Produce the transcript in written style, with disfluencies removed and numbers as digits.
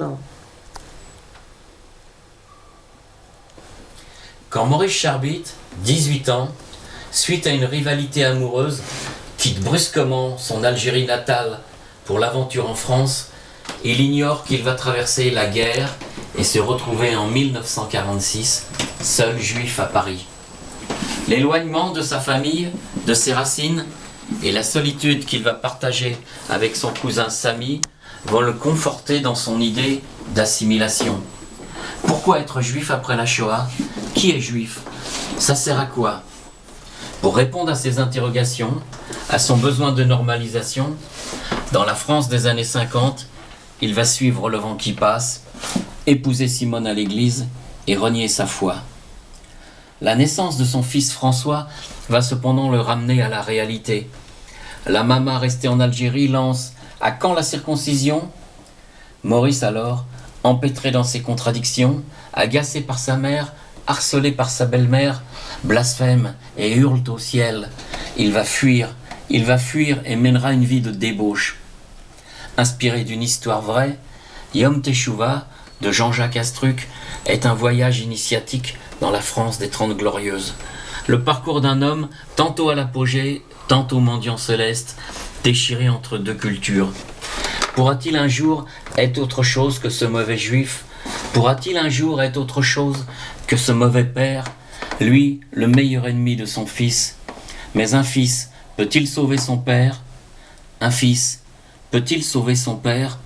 maintenant. Quand Maurice Charbit, 18 ans, suite à une rivalité amoureuse, quitte brusquement son Algérie natale pour l'aventure en France, il ignore qu'il va traverser la guerre et se retrouver en 1946, seul juif à Paris. L'éloignement de sa famille, de ses racines, et la solitude qu'il va partager avec son cousin Sami vont le conforter dans son idée d'assimilation. Pourquoi être juif après la Shoah? Qui est juif? Ça sert à quoi? Pour répondre à ces interrogations, à son besoin de normalisation, dans la France des années 50, il va suivre le vent qui passe, épouser Simone à l'église et renier sa foi. La naissance de son fils François va cependant le ramener à la réalité. La maman restée en Algérie lance « À quand la circoncision ?» Maurice alors, empêtré dans ses contradictions, agacé par sa mère, harcelé par sa belle-mère, blasphème et hurle au ciel. Il va fuir et mènera une vie de débauche. Inspiré d'une histoire vraie, Yom Teshuvah de Jean-Jacques Astruc est un voyage initiatique dans la France des Trente Glorieuses. Le parcours d'un homme, tantôt à l'apogée, tantôt mendiant céleste, déchiré entre deux cultures. Pourra-t-il un jour être autre chose que ce mauvais juif? Pourra-t-il un jour être autre chose que ce mauvais père? Lui, le meilleur ennemi de son fils. Mais un fils peut-il sauver son père? Un fils peut-il sauver son père?